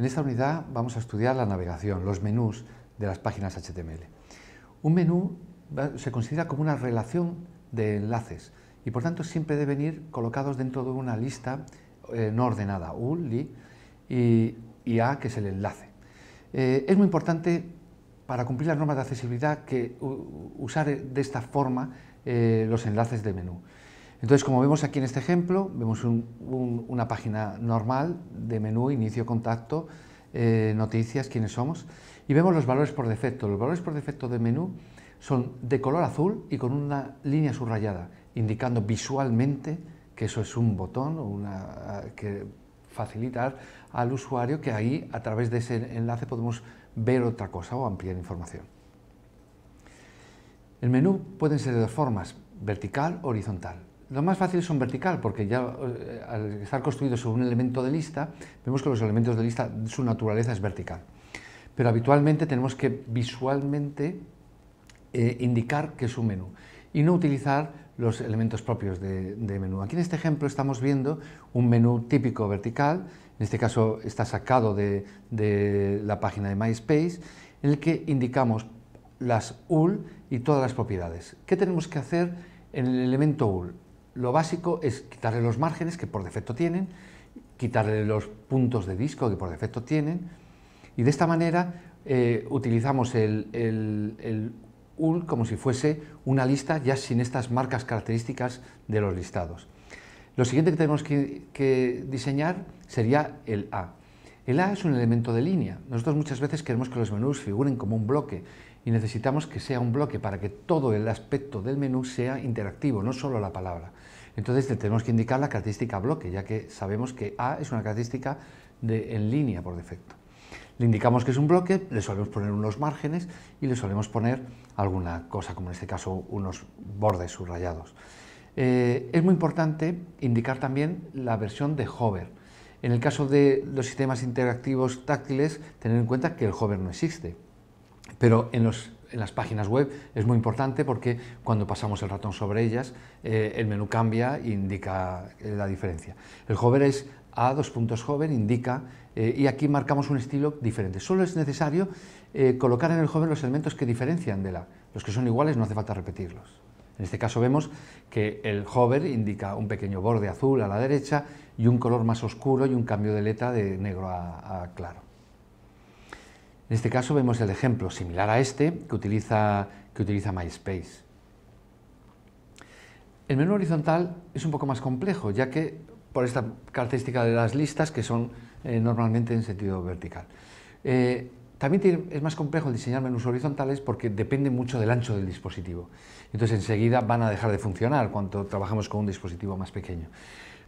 En esta unidad vamos a estudiar la navegación, los menús de las páginas HTML. Un menú se considera como una relación de enlaces y por tanto siempre deben ir colocados dentro de una lista no ordenada, ul, li y a, que es el enlace. Es muy importante para cumplir las normas de accesibilidad que usar de esta forma los enlaces de menú. Entonces, como vemos aquí en este ejemplo, vemos una página normal de menú, inicio, contacto, noticias, quiénes somos, y vemos los valores por defecto. Los valores por defecto de menú son de color azul y con una línea subrayada, indicando visualmente que eso es un botón que facilitar al usuario que ahí, a través de ese enlace, podemos ver otra cosa o ampliar información. El menú pueden ser de dos formas, vertical o horizontal. Lo más fácil son vertical, porque ya al estar construidos sobre un elemento de lista, vemos que los elementos de lista, su naturaleza es vertical. Pero habitualmente tenemos que visualmente indicar que es un menú y no utilizar los elementos propios de menú. Aquí en este ejemplo estamos viendo un menú típico vertical, en este caso está sacado de la página de MySpace, en el que indicamos las UL y todas las propiedades. ¿Qué tenemos que hacer en el elemento UL? Lo básico es quitarle los márgenes que por defecto tienen, quitarle los puntos de disco que por defecto tienen, y de esta manera utilizamos el UL como si fuese una lista ya sin estas marcas características de los listados. Lo siguiente que tenemos que diseñar sería el A. El A es un elemento de línea. Nosotros muchas veces queremos que los menús figuren como un bloque y necesitamos que sea un bloque para que todo el aspecto del menú sea interactivo, no solo la palabra. Entonces le tenemos que indicar la característica bloque, ya que sabemos que A es una característica en línea por defecto. Le indicamos que es un bloque, le solemos poner unos márgenes y le solemos poner alguna cosa, como en este caso unos bordes subrayados. Es muy importante indicar también la versión de hover. En el caso de los sistemas interactivos táctiles, tener en cuenta que el hover no existe. Pero en las páginas web es muy importante porque cuando pasamos el ratón sobre ellas, el menú cambia e indica la diferencia. El hover es A::hover, indica, y aquí marcamos un estilo diferente. Solo es necesario colocar en el hover los elementos que diferencian de la. Los que son iguales no hace falta repetirlos. En este caso vemos que el hover indica un pequeño borde azul a la derecha y un color más oscuro y un cambio de letra de negro a claro. En este caso vemos el ejemplo similar a este que utiliza MySpace. El menú horizontal es un poco más complejo, ya que por esta característica de las listas que son normalmente en sentido vertical. También es más complejo diseñar menús horizontales porque depende mucho del ancho del dispositivo. Entonces enseguida van a dejar de funcionar cuando trabajamos con un dispositivo más pequeño.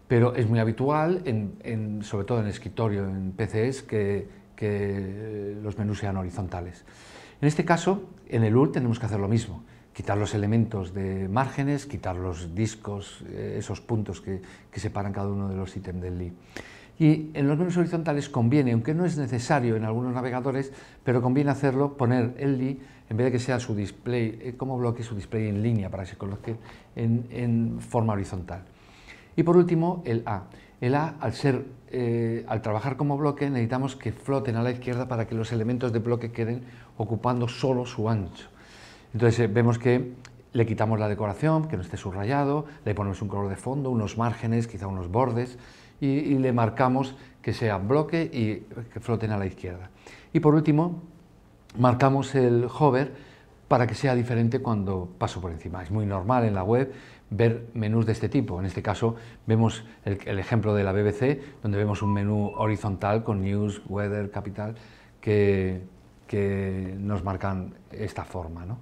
Pero es muy habitual, sobre todo en el escritorio, en PCs, que los menús sean horizontales. En este caso, en el UL tenemos que hacer lo mismo, quitar los elementos de márgenes, quitar los discos, esos puntos que separan cada uno de los ítems del li. Y en los menús horizontales conviene, aunque no es necesario en algunos navegadores, pero conviene hacerlo, poner el li, en vez de que sea su display como bloque, su display en línea, para que se coloque en forma horizontal. Y por último, el A. El A, al trabajar como bloque, necesitamos que floten a la izquierda para que los elementos de bloque queden ocupando solo su ancho. Entonces vemos que le quitamos la decoración, que no esté subrayado, le ponemos un color de fondo, unos márgenes, quizá unos bordes, y le marcamos que sea bloque y que floten a la izquierda. Y por último, marcamos el hover para que sea diferente cuando paso por encima. Es muy normal en la web ver menús de este tipo. En este caso vemos el ejemplo de la BBC, donde vemos un menú horizontal con News, Weather, Capital, que nos marcan esta forma, ¿no?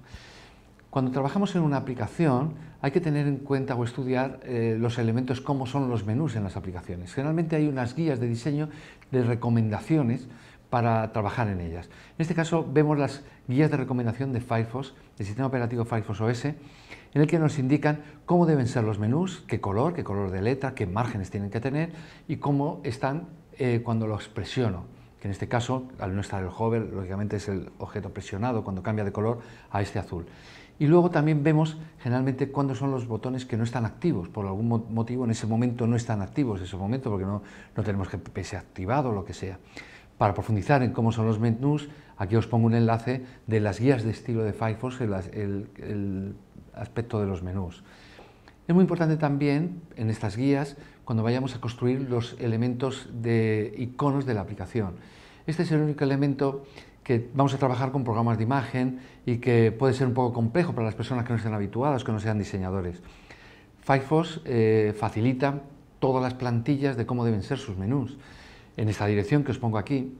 Cuando trabajamos en una aplicación hay que tener en cuenta o estudiar los elementos, cómo son los menús en las aplicaciones. Generalmente hay unas guías de diseño de recomendaciones para trabajar en ellas. En este caso vemos las guías de recomendación de Firefox, del sistema operativo Firefox OS, en el que nos indican cómo deben ser los menús, qué color de letra, qué márgenes tienen que tener y cómo están cuando los presiono, que en este caso, al no estar el hover, lógicamente es el objeto presionado cuando cambia de color a este azul. Y luego también vemos generalmente cuándo son los botones que no están activos, por algún motivo en ese momento no están activos, porque no tenemos GPS activado o lo que sea. Para profundizar en cómo son los menús, aquí os pongo un enlace de las guías de estilo de Firefox, el aspecto de los menús. Es muy importante también en estas guías cuando vayamos a construir los elementos de iconos de la aplicación. Este es el único elemento que vamos a trabajar con programas de imagen y que puede ser un poco complejo para las personas que no estén habituadas, que no sean diseñadores. Firefox facilita todas las plantillas de cómo deben ser sus menús en esta dirección que os pongo aquí,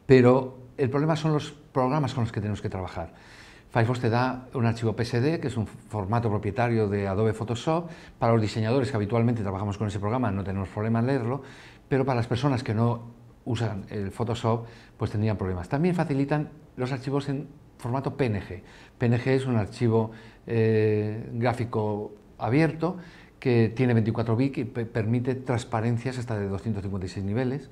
pero el problema son los programas con los que tenemos que trabajar. Firefox te da un archivo PSD, que es un formato propietario de Adobe Photoshop. Para los diseñadores que habitualmente trabajamos con ese programa no tenemos problema en leerlo, pero para las personas que no usan el Photoshop, pues tendrían problemas. También facilitan los archivos en formato PNG. PNG es un archivo gráfico abierto que tiene 24 bits y permite transparencias hasta de 256 niveles,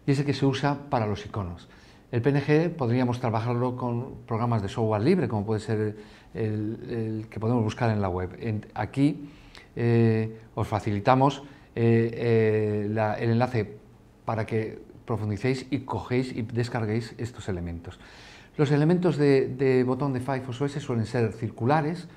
y es el que se usa para los iconos. El PNG podríamos trabajarlo con programas de software libre, como puede ser el que podemos buscar en la web. Aquí os facilitamos el enlace para que profundicéis y cogéis y descarguéis estos elementos. Los elementos de botón de Firefox OS suelen ser circulares,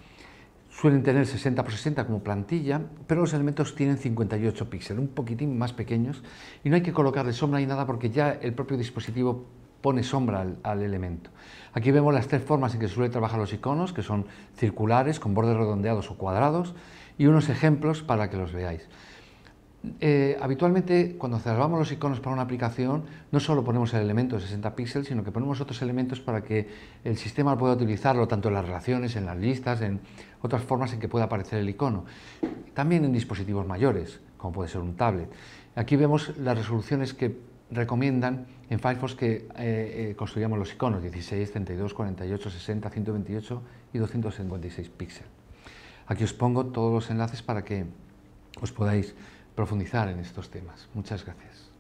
suelen tener 60 por 60 como plantilla, pero los elementos tienen 58 píxeles, un poquitín más pequeños, y no hay que colocarle sombra ni nada porque ya el propio dispositivo pone sombra al elemento. Aquí vemos las tres formas en que se suele trabajar los iconos, que son circulares, con bordes redondeados o cuadrados, y unos ejemplos para que los veáis. Habitualmente, cuando cerramos los iconos para una aplicación, no solo ponemos el elemento de 60 píxeles, sino que ponemos otros elementos para que el sistema pueda utilizarlo tanto en las relaciones, en las listas, en otras formas en que pueda aparecer el icono. También en dispositivos mayores, como puede ser un tablet. Aquí vemos las resoluciones que recomiendan en Firefox que construyamos los iconos: 16, 32, 48, 60, 128 y 256 píxeles. Aquí os pongo todos los enlaces para que os podáis profundizar en estos temas. Muchas gracias.